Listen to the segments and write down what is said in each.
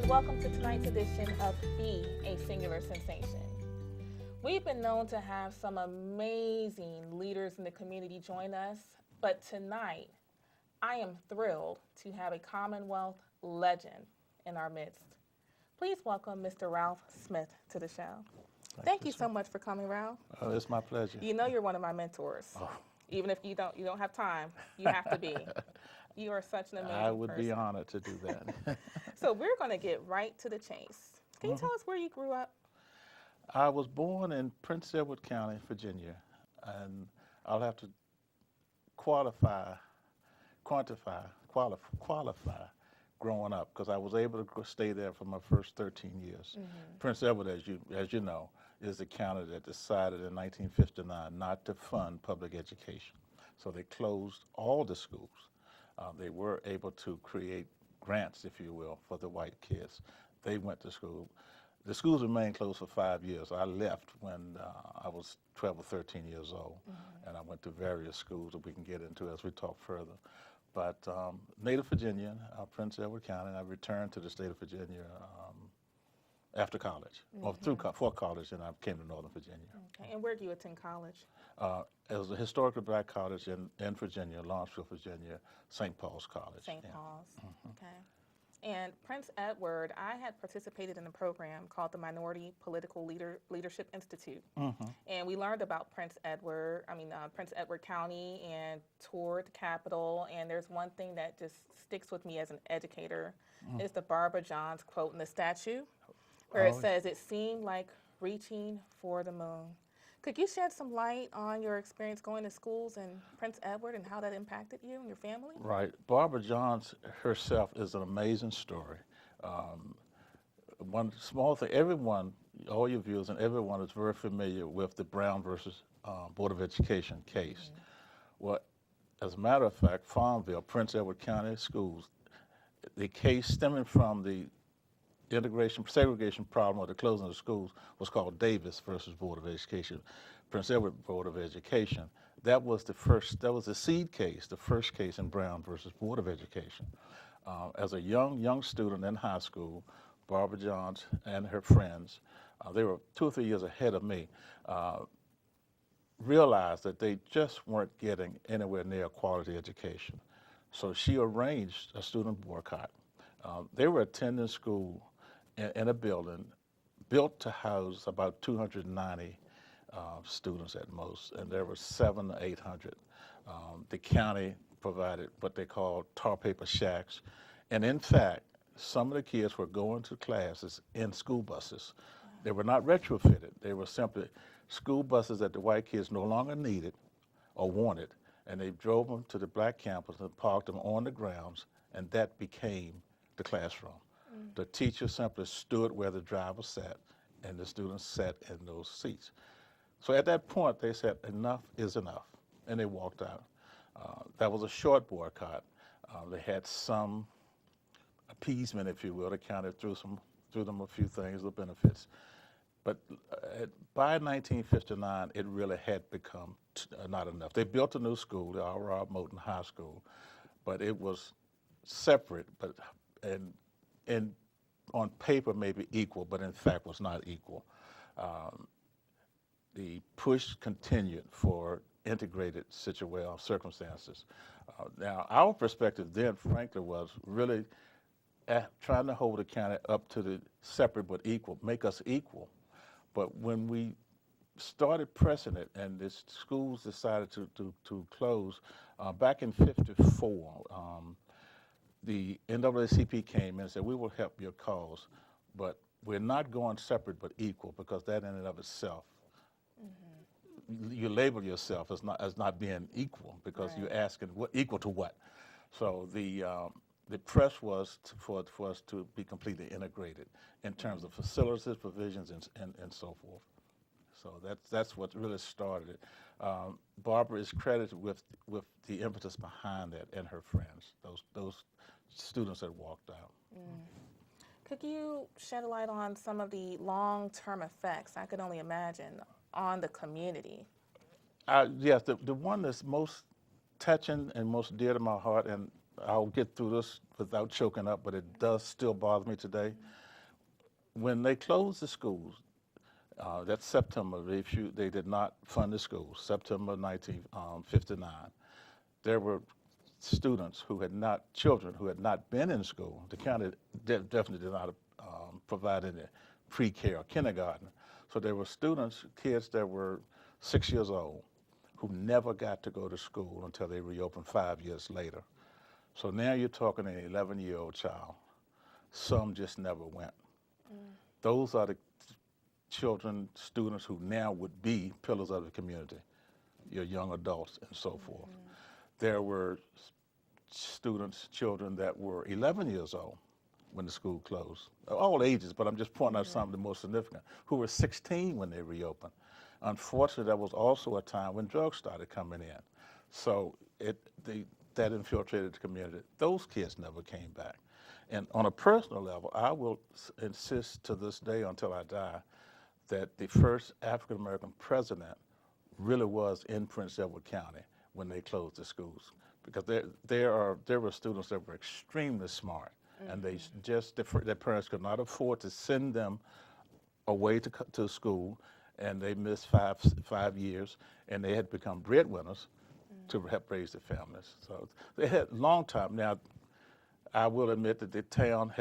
and welcome to tonight's edition of Be a Singular Sensation. We've been known to have some amazing leaders in the community join us, but tonight I am thrilled to have a Commonwealth legend in our midst. Please welcome Mr. Ralph Smith to the show. Thank you so much for coming, Ralph. Oh, it's my pleasure. You know you're one of my mentors. Oh. Even if you don't have time, you have to be. You are such an amazing person. I would be honored to do that. So we're going to get right to the chase. Can you tell us where you grew up? I was born in Prince Edward County, Virginia, and I'll have to qualify growing up because I was able to stay there for my first 13 years. Prince Edward, as you know, is the county that decided in 1959 not to fund public education. So they closed all the schools. They were able to create grants, if you will, for the white kids. They went to school. The schools remained closed for 5 years. I left when I was 12 or 13 years old, and I went to various schools that we can get into as we talk further. But native Virginian, Prince Edward County, and I returned to the state of Virginia after college, or for college, and I came to Northern Virginia. Okay, and where do you attend college? It was a historically black college in Virginia, Lawrenceville, Virginia, St. Paul's College. St. Paul's, okay. And Prince Edward, I had participated in a program called the Minority Political Leadership Institute. And we learned about Prince Edward County, and toured the Capitol. And there's one thing that just sticks with me as an educator is the Barbara Johns quote in the statue, where it says, "It seemed like reaching for the moon." Could you shed some light on your experience going to schools in Prince Edward and how that impacted you and your family? Right. Barbara Johns herself is an amazing story. One small thing, everyone, all your viewers and everyone is very familiar with the Brown versus Board of Education case. Well, as a matter of fact, Farmville, Prince Edward County Schools, the case stemming from the segregation problem or the closing of the schools was called Davis versus Board of Education, Prince Edward Board of Education. That was the seed case, the first case in Brown versus Board of Education. As a young student in high school, Barbara Johns and her friends, they were 2 or 3 years ahead of me, realized that they just weren't getting anywhere near a quality education. So she arranged a student boycott. They were attending school in a building built to house about 290 students at most, and there were 700 to 800. The county provided what they called tar paper shacks, and in fact, some of the kids were going to classes in school buses. They were not retrofitted. They were simply school buses that the white kids no longer needed or wanted, and they drove them to the black campus and parked them on the grounds, and that became the classroom. The teacher simply stood where the driver sat, and the students sat in those seats. So at that point, they said, enough is enough, and they walked out. That was a short boycott. They had some appeasement, if you will. The county threw them a few things, the benefits. But by 1959, it really had become not enough. They built a new school, the R.R. Moton High School, but it was separate, and on paper maybe equal, but in fact was not equal. The push continued for integrated circumstances. Now, our perspective then, frankly, was really trying to hold the county up to the separate but equal, make us equal. But when we started pressing it and the schools decided to close, back in '54, the NAACP came in and said, we will help your cause, but we're not going separate but equal, because that in and of itself, you label yourself as not being equal, because you're asking equal to what? So the press was for us to be completely integrated in terms of facilities, provisions, and so forth. So that's what really started it. Barbara is credited with the impetus behind that, and her friends, those students that walked out. Could you shed a light on some of the long-term effects, I could only imagine, on the community? Yes, the one that's most touching and most dear to my heart, and I'll get through this without choking up, but it does still bother me today. When they closed the schools, that September, they did not fund the schools, September 1959. There were children who had not been in school. The county definitely did not provide any pre-K or kindergarten. So there were kids that were 6 years old, who never got to go to school until they reopened 5 years later. So now you're talking an 11-year-old child. Some just never went. Those are the students who now would be pillars of the community, your young adults and so forth. There were children that were 11 years old when the school closed, all ages, but I'm just pointing out some of the most significant, who were 16 when they reopened. Unfortunately, that was also a time when drugs started coming in. So that infiltrated the community. Those kids never came back. And on a personal level, I will insist to this day until I die that the first African-American president really was in Prince Edward County when they closed the schools. Because there were students that were extremely smart, and their parents could not afford to send them away to school, and they missed five years, and they had become breadwinners to help raise their families. So they had a long time. Now, I will admit that the county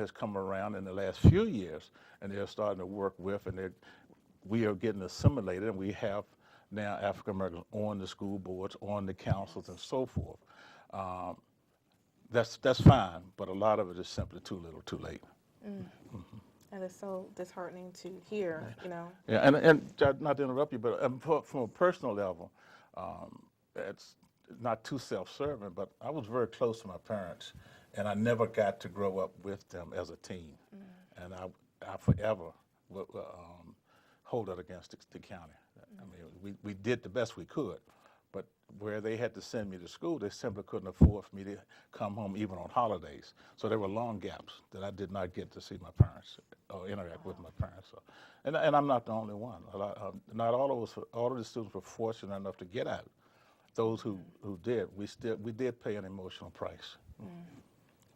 has come around in the last few years, and they're starting to work with, and we are getting assimilated, and we have now African Americans on the school boards, on the councils, and so forth. That's fine, but a lot of it is simply too little, too late. And it's so disheartening to hear, you know. Yeah, and not to interrupt you, but from a personal level, it's not too self-serving, but I was very close to my parents, and I never got to grow up with them as a teen. And I forever will hold it against the county. I mean, we did the best we could, but where they had to send me to school, they simply couldn't afford for me to come home even on holidays. So there were long gaps that I did not get to see my parents or interact with my parents. So, and I'm not the only one. Not all of us, all of the students were fortunate enough to get out. Those who did, we did pay an emotional price.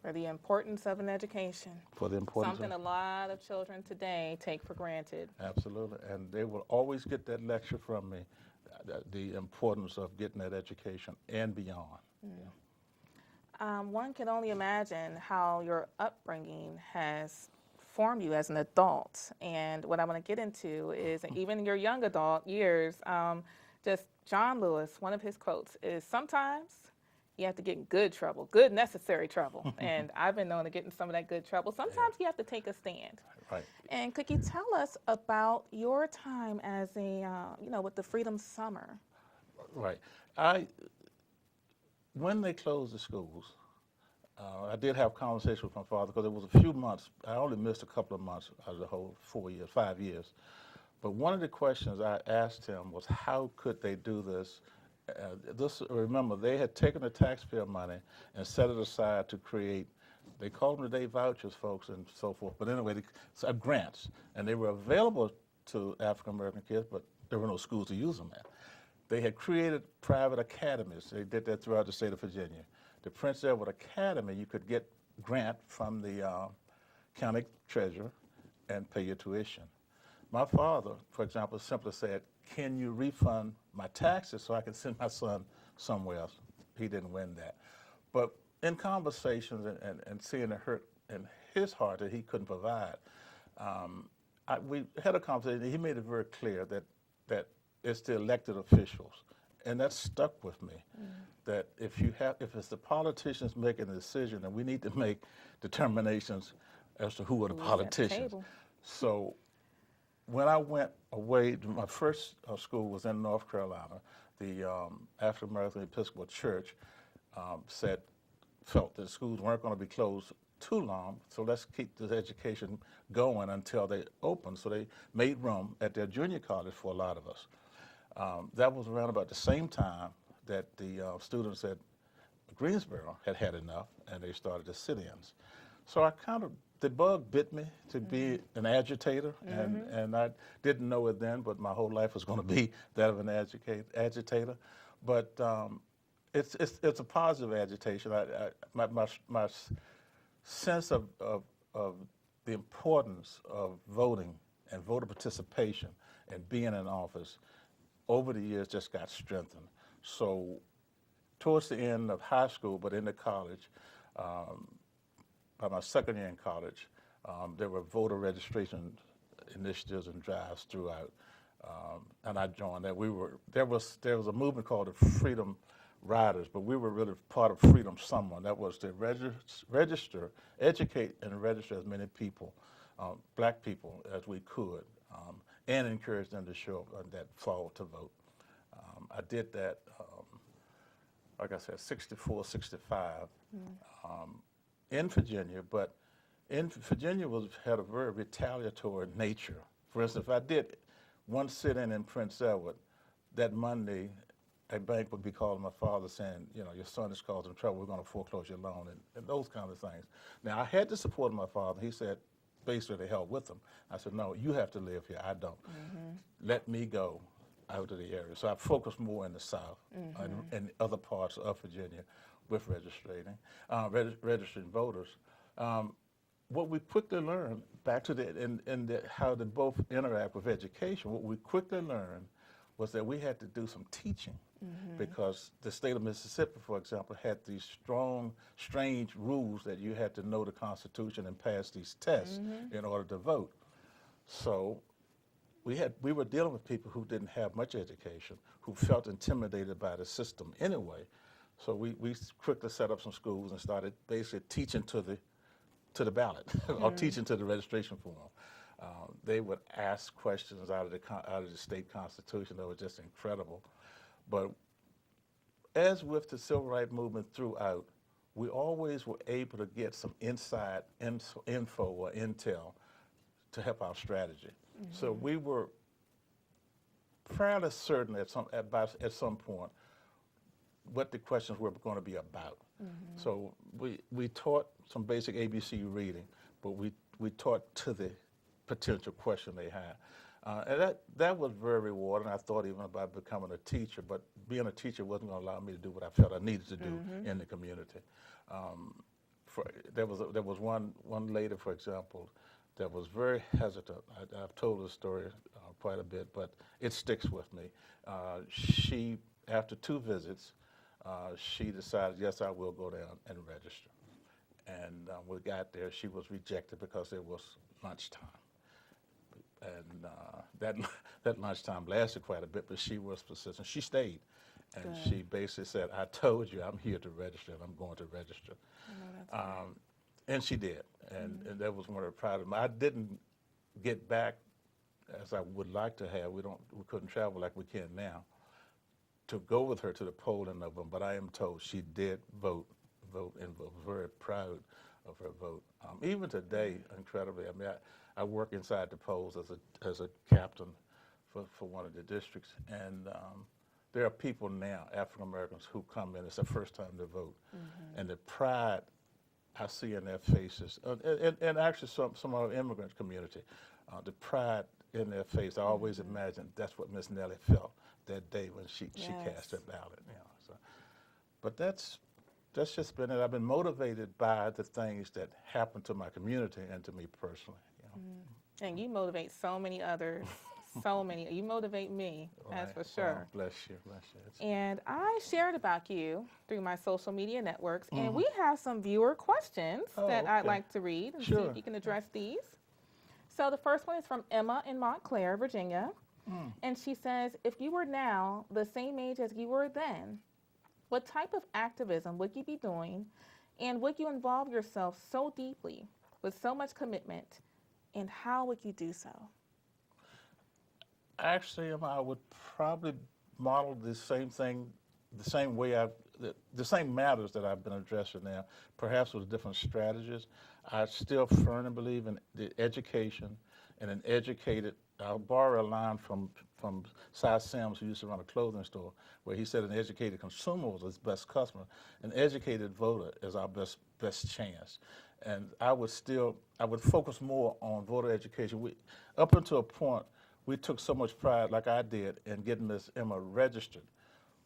For the importance of an education. For the importance Something a lot of children today take for granted. Absolutely, and they will always get that lecture from me, the importance of getting that education and beyond. One can only imagine how your upbringing has formed you as an adult. And what I want to get into is even in your young adult years, just John Lewis, one of his quotes is, sometimes you have to get in good trouble, good necessary trouble. And I've been known to get in some of that good trouble. Sometimes you have to take a stand. Right. And could you tell us about your time as with the Freedom Summer? Right. When they closed the schools, I did have conversations with my father because it was a few months. I only missed a couple of months out of the whole 5 years. But one of the questions I asked him was, how could they do this? Remember, they had taken the taxpayer money and set it aside to create, they called them today vouchers, folks, and so forth. But anyway, grants. And they were available to African-American kids, but there were no schools to use them at. They had created private academies. They did that throughout the state of Virginia. The Prince Edward Academy, you could get grant from the county treasurer and pay your tuition. My father, for example, simply said, can you refund my taxes so I can send my son somewhere else? He didn't win that. But in conversations and seeing the hurt in his heart that he couldn't provide, we had a conversation. He made it very clear that it's the elected officials. And that stuck with me, that if it's the politicians making the decision, then we need to make determinations as to who are the politicians. So when I went away, my first school was in North Carolina. The African American Episcopal Church felt that schools weren't going to be closed too long, so let's keep this education going until they opened. So they made room at their junior college for a lot of us. That was around about the same time that the students at Greensboro had enough, and they started the sit-ins. So the bug bit me to be an agitator, and I didn't know it then, but my whole life was going to be that of an agitator. But it's a positive agitation. My sense of the importance of voting and voter participation and being in office over the years just got strengthened. So towards the end of high school, but into college, by my second year in college, there were voter registration initiatives and drives throughout, and I joined that. There was a movement called the Freedom Riders, but we were really part of Freedom Someone. That was to register, educate, and register as many people, black people, as we could, and encourage them to show up on that fall to vote. I did that, like I said, 64, 65, in Virginia, but in Virginia had a very retaliatory nature. For instance, if I did one sit-in in Prince Edward, that Monday, a bank would be calling my father saying, you know, your son is causing trouble, we're going to foreclose your loan, and those kind of things. Now, I had the support of my father. He said, basically, to help with them. I said, no, you have to live here. I don't. Let me go out of the area. So I focused more in the South and other parts of Virginia with registering voters. What we quickly learned, back to how they both interact with education, what we quickly learned was that we had to do some teaching because the state of Mississippi, for example, had these strong, strange rules that you had to know the Constitution and pass these tests in order to vote. So we were dealing with people who didn't have much education, who felt intimidated by the system anyway. So we quickly set up some schools and started basically teaching to the ballot or teaching to the registration form. They would ask questions out of the state constitution that was just incredible. But as with the civil rights movement throughout, we always were able to get some inside info or intel to help our strategy. So we were fairly certain at some point what the questions were going to be about. So we taught some basic ABC reading, but we taught to the potential question they had. And that was very rewarding. I thought even about becoming a teacher, but being a teacher wasn't going to allow me to do what I felt I needed to do in the community. There was one lady, for example, that was very hesitant. I've told this story quite a bit, but it sticks with me. She, after 2 visits, she decided, yes, I will go down and register. And we got there, she was rejected because it was lunchtime. And that lunchtime lasted quite a bit, but she was persistent. She stayed, and she basically said, I told you I'm here to register, and I'm going to register. And she did, and that was one of the proud of them. I didn't get back as I would like to have. We couldn't travel like we can now to go with her to the poll in November, but I am told she did vote, and was very proud of her vote. Even today, incredibly, I mean, I work inside the polls as a captain for one of the districts, and there are people now, African Americans, who come in. It's their first time to vote, and the pride I see in their faces, and actually some of our immigrant community, the pride in their face. I always imagined that's what Miss Nellie felt that day when she cast her ballot. You know, so. But that's just been it. I've been motivated by the things that happen to my community and to me personally. You know. And you motivate so many others. So many. You motivate me, that's for sure. Oh, bless you. And I shared about you through my social media networks, and we have some viewer questions that I'd like to read and see if you can address these. So the first one is from Emma in Montclair, Virginia. And she says, if you were now the same age as you were then, what type of activism would you be doing, and would you involve yourself so deeply with so much commitment, and how would you do so? Actually, I would probably model the same thing, the same way the same matters that I've been addressing now, perhaps with different strategies. I still firmly believe in the education and an educated. I'll borrow a line from Cy Sims, who used to run a clothing store, where he said an educated consumer was his best customer. An educated voter is our best chance. And I would focus more on voter education. Up until a point, we took so much pride, like I did, in getting Miss Emma registered.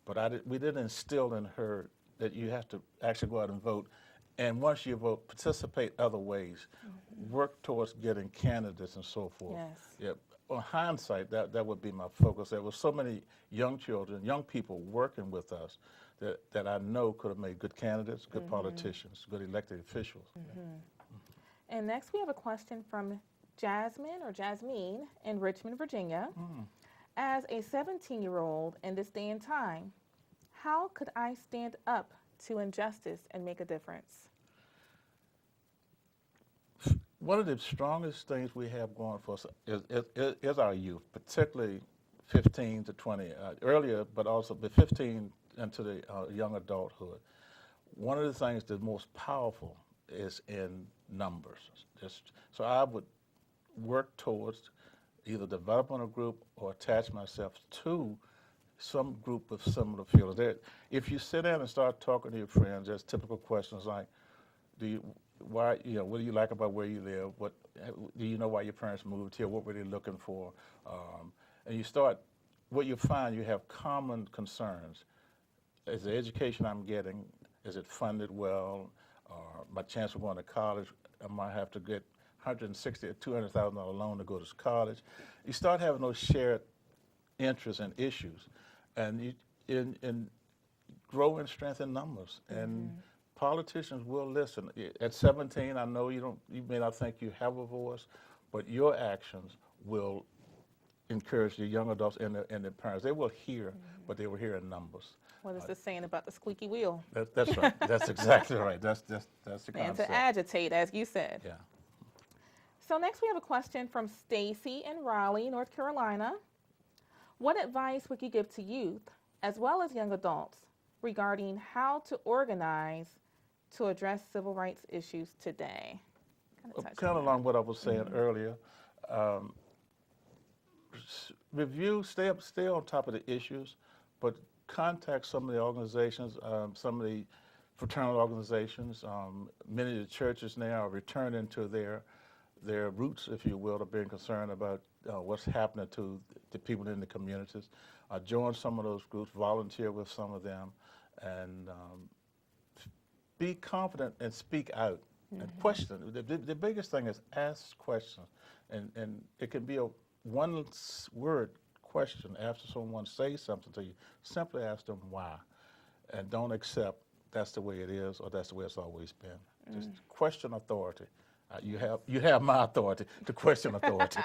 but we didn't instill in her that you have to actually go out and vote. And once you vote, participate other ways, work towards getting candidates and so forth. Yes. Yeah. On hindsight, that would be my focus. There were so many young children, young people working with us that I know could have made good candidates, good politicians, good elected officials. And next we have a question from Jasmine in Richmond, Virginia. As a 17-year-old in this day and time, how could I stand up to injustice and make a difference? One of the strongest things we have going for us is our youth, particularly 15 to 20, earlier, but also the 15 into the young adulthood. One of the things that's most powerful is in numbers. So I would work towards either developing a group or attach myself to some group with similar feelings. If you sit down and start talking to your friends, there's typical questions like, what do you like about where you live? What do you know why your parents moved here? What were they looking for? And you start, what you find, you have common concerns. Is the education I'm getting, is it funded well? My chance of going to college, I might have to get $160,000 or $200,000 loan to go to college. You start having those shared interests and issues, and you grow in strength in numbers. And politicians will listen. At 17, I know you may not think you have a voice, but your actions will encourage the young adults and their parents. They will hear, but they will hear in numbers. What is the saying about the squeaky wheel? That's right. That's exactly right. That's the concept. And to agitate, as you said. Yeah. So next we have a question from Stacy in Raleigh, North Carolina. What advice would you give to youth, as well as young adults, regarding how to organize to address civil rights issues today? Kind of along what I was saying earlier. Review, stay on top of the issues, but contact some of the organizations, some of the fraternal organizations. Many of the churches now are returning to their roots, if you will, of being concerned about what's happening to the people in the communities. Join some of those groups, volunteer with some of them, and be confident and speak out and question. The biggest thing is ask questions, and it can be a one-word question after someone says something to you. Simply ask them why, and don't accept that's the way it is or that's the way it's always been. Just question authority. You have my authority to question authority.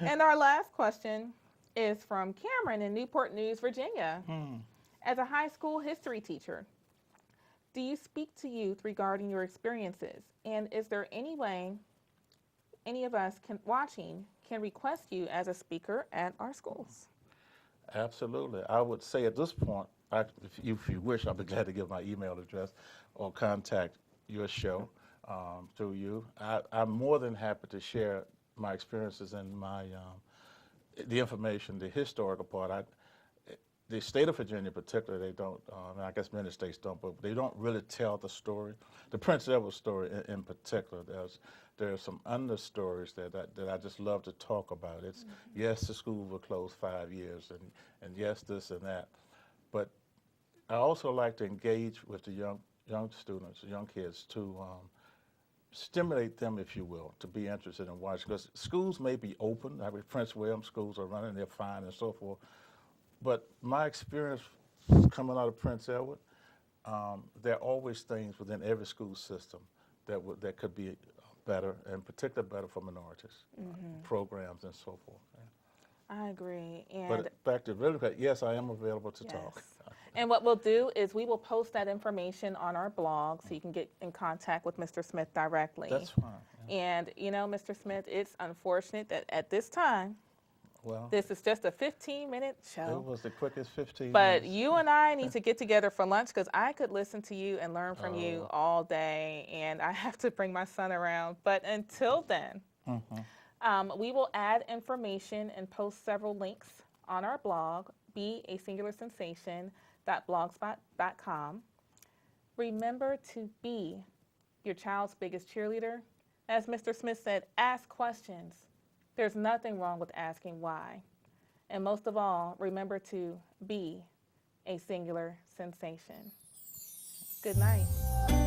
And our last question is from Cameron in Newport News, Virginia. As a high school history teacher, do you speak to youth regarding your experiences? And is there any way any of us watching can request you as a speaker at our schools? Absolutely. I would say at this point, if you wish, I'll be glad to give my email address or contact your show through you. I'm more than happy to share my experiences and the information, the historical part. The state of Virginia, particularly, they don't. I guess many states don't, but they don't really tell the story. The Prince Edward story, in particular, there's some understories that I just love to talk about. It's yes, the school will close 5 years, and yes, this and that, but I also like to engage with the young students, young kids, to stimulate them, if you will, to be interested in watching. Because schools may be open. I mean, Prince William schools are running; they're fine and so forth. But my experience coming out of Prince Edward, there are always things within every school system that could be better, and particularly better for minorities, programs and so forth. Yeah. I agree. And but back to really quick, yes, I am available to talk. And what we'll do is we will post that information on our blog so you can get in contact with Mr. Smith directly. That's fine. Yeah. And, Mr. Smith, it's unfortunate that at this time, this is just a 15-minute show. It was the quickest 15 But minutes. you and I need to get together for lunch because I could listen to you and learn from you all day, and I have to bring my son around. But until then, we will add information and post several links on our blog, beasingular.sensation.blogspot.com. Remember to be your child's biggest cheerleader. As Mr. Smith said, ask questions. There's nothing wrong with asking why. And most of all, remember to be a singular sensation. Good night.